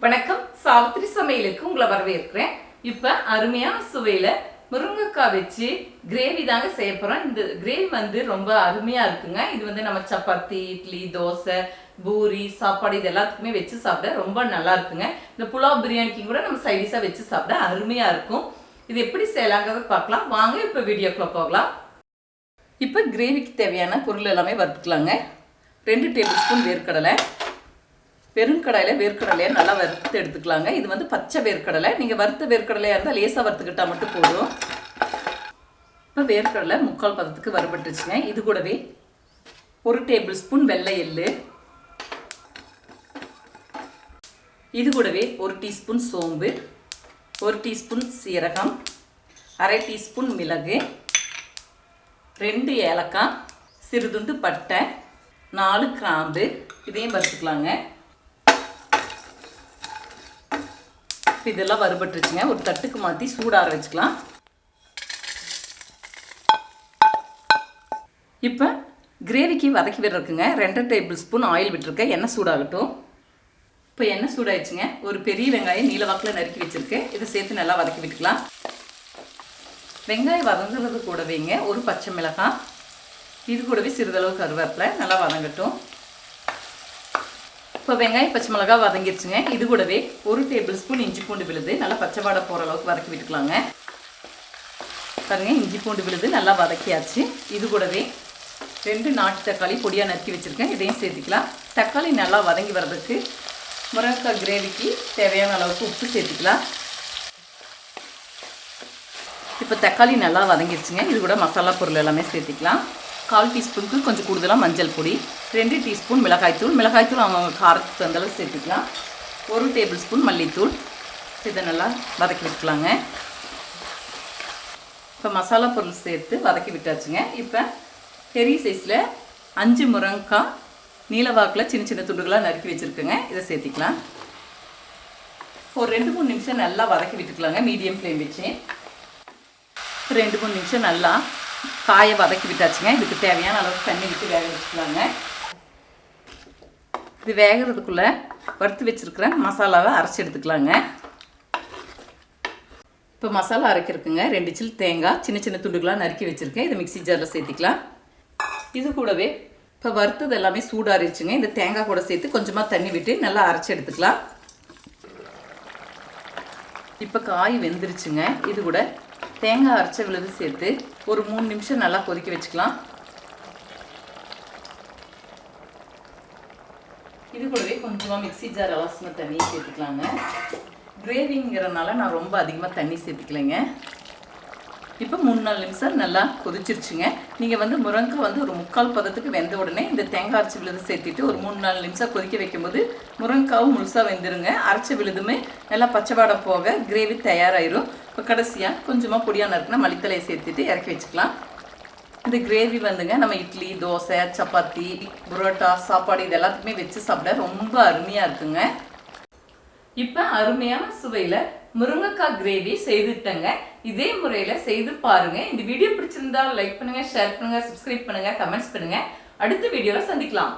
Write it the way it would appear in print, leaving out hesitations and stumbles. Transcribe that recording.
வணக்கம், சாவித்ரி சமையலுக்கு உங்களை வரவேற்கிறேன். இப்போ அருமையான சுவையில் முருங்கைக்காய் வச்சு கிரேவி தாங்க செய்ய போகிறோம். இந்த கிரேவி வந்து ரொம்ப அருமையாக இருக்குங்க. இது வந்து நம்ம சப்பாத்தி, இட்லி, தோசை, பூரி, சாப்பாடு இது எல்லாத்துக்குமே வச்சு சாப்பிட ரொம்ப நல்லா இருக்குங்க. இந்த புலாவ் பிரியாணிக்கும் கூட நம்ம சைடிஷாக வச்சு சாப்பிட அருமையாக இருக்கும். இது எப்படி செய்யலாங்கிறத பார்க்கலாம் வாங்க. இப்போ வீடியோக்குள்ளே போகலாம். இப்போ கிரேவிக்கு தேவையான பொருள் எல்லாமே வறுத்துக்கலாங்க. 2 டேபிள் ஸ்பூன் வேர்க்கடலை, பெருங்கடாயில் வேர்க்கடலையை நல்லா வறுத்து எடுத்துக்கலாங்க. இது வந்து பச்சை வேர்க்கடலை. நீங்கள் வறுத்த வேர்க்கடலையாக இருந்தால் லேசாக வறுத்துக்கிட்டால் மட்டும் போதும். இப்போ வேர்க்கடலை 3/4 பதத்துக்கு வறுபட்டுருச்சுங்க. இது கூடவே 1 டேபிள் ஸ்பூன் வெள்ளை எள்ளு, இது கூடவே 1 டீஸ்பூன் சோம்பு, 1 டீஸ்பூன் சீரகம், 1/2 டீஸ்பூன் மிளகு, 2 ஏலக்காய், சிறுதுண்டு பட்டை, 4 கிராம்பு, இதையும் வறுத்துக்கலாங்க. இதெல்லாம் வறுபட்டுருச்சுங்க. ஒரு தட்டுக்கு மாற்றி சூடார வச்சுக்கலாம். இப்போ கிரேவிக்கு வதக்கி விடுறதுக்குங்க 2 டேபிள் ஸ்பூன் ஆயில் விட்டுருக்கேன். எண்ணெய் சூடாகட்டும். இப்போ எண்ணெய் சூடாயிடுச்சுங்க. ஒரு பெரிய வெங்காயம் நீல வாக்கில் நறுக்கி வச்சுருக்கேன். இதை சேர்த்து நல்லா வதக்கி விட்டுக்கலாம். வெங்காயம் வதங்குறது கூடவேங்க 1 பச்சை மிளகாய், இது கூடவே சிறிதளவு கருவேப்பிலை நல்லா வதங்கட்டும். இப்போ வெங்காயம் பச்சை மிளகாய் வதங்கிடுச்சுங்க. இது கூடவே 1 டேபிள் ஸ்பூன் இஞ்சி பூண்டு விழுது நல்லா பச்சை வாடை போகிற அளவுக்கு வதக்கி விட்டுக்கலாங்க. பாருங்க, இஞ்சி பூண்டு விழுது நல்லா வதக்கியாச்சு. இது கூடவே 2 நாட்டு தக்காளி பொடியாக நறுக்கி வச்சுருக்கேன். இதையும் சேர்த்துக்கலாம். தக்காளி நல்லா வதங்கி வர்றதுக்கு முருங்கைக்காய் கிரேவிக்கு தேவையான அளவுக்கு உப்பு சேர்த்துக்கலாம். இப்போ தக்காளி நல்லா வதங்கிடுச்சுங்க. இது கூட மசாலா பொருள் எல்லாமே சேர்த்துக்கலாம். 1/4 டீஸ்பூனுக்கு கொஞ்சம் கூடுதலாக மஞ்சள் பொடி, 2 டீஸ்பூன் மிளகாய்த்தூள் அவங்க காரத்துக்கு தந்தளவு சேர்த்துக்கலாம். 1 டேபிள் ஸ்பூன் மல்லித்தூள். இதை நல்லா வதக்கி விட்டுக்கலாங்க. இப்போ மசாலா பொருள் சேர்த்து வதக்கி விட்டாச்சுங்க. இப்போ பெரிய சைஸில் 5 முருங்கைக்காய் நீலவாக்கில் சின்ன சின்ன துண்டுகளாக நறுக்கி வச்சுருக்கேங்க. இதை சேர்த்திக்கலாம். ஒரு 2-3 நிமிஷம் நல்லா வதக்கி விட்டுக்கலாங்க. மீடியம் ஃப்ளேம் வச்சு 2-3 நிமிஷம் நல்லா காயை வதக்கி விட்டாச்சுங்க. இதுக்கு தேவையான அளவுக்கு தண்ணி விட்டு வேக வச்சுக்கலாங்க. இது வேகிறதுக்குள்ளே வறுத்து வச்சுருக்கிற மசாலாவை அரைச்சி எடுத்துக்கலாங்க. இப்போ மசாலா அரைக்கிறதுக்குங்க 2 சில் தேங்காய் சின்ன சின்ன துண்டுகளாக நறுக்கி வச்சுருக்கேன். இதை மிக்ஸி ஜாரில் சேர்த்திக்கலாம். இது கூடவே இப்போ வறுத்தது எல்லாமே சூடாரிச்சுங்க. இந்த தேங்காய் கூட சேர்த்து கொஞ்சமாக தண்ணி விட்டு நல்லா அரைச்சி எடுத்துக்கலாம். இப்போ காய் வெந்துருச்சுங்க. இது கூட தேங்காய் அரைச்ச விழுது சேர்த்து ஒரு 3 நிமிஷம் நல்லா கொதிக்க வச்சுக்கலாம். இது கூடவே கொஞ்சமாக மிக்ஸி ஜார் அவசியமாக தண்ணி சேர்த்துக்கலாங்க. கிரேவிங்கிறனால நான் ரொம்ப அதிகமாக தண்ணி சேர்த்துக்கலைங்க. இப்போ 3-4 நிமிஷம் நல்லா கொதிச்சிருச்சுங்க. நீங்கள் வந்து முருங்கைக்காய் வந்து ஒரு 3/4 பதத்துக்கு வெந்த உடனே இந்த தேங்காய் அரைச்சி விழுது சேர்த்துட்டு ஒரு 3-4 நிமிஷம் கொதிக்க வைக்கும்போது முருங்கைக்காவும் முழுசாக வெந்துருங்க. அரைச்ச விழுதுமே நல்லா பச்சை வாடை போக கிரேவி தயாராகிடும். இப்போ கடைசியாக கொஞ்சமாக பொடியாக நறுக்குனா மல்லித்தலையை சேர்த்துட்டு இறக்கி வச்சுக்கலாம். இந்த கிரேவி வந்துங்க நம்ம இட்லி, தோசை, சப்பாத்தி, புரோட்டா, சாப்பாடு இது எல்லாத்துக்குமே வச்சு சாப்பிட ரொம்ப அருமையாக இருக்குங்க. இப்போ அருமையான சுவையில் முருங்கைக்காய் கிரேவி செய்துட்டேங்க. இதே முறையில் செய்து பாருங்க. இந்த வீடியோ பிடிச்சிருந்தா லைக் பண்ணுங்க, ஷேர் பண்ணுங்க, சப்ஸ்கிரைப் பண்ணுங்க, கமெண்ட்ஸ் பண்ணுங்க. அடுத்த வீடியோவில் சந்திக்கலாம்.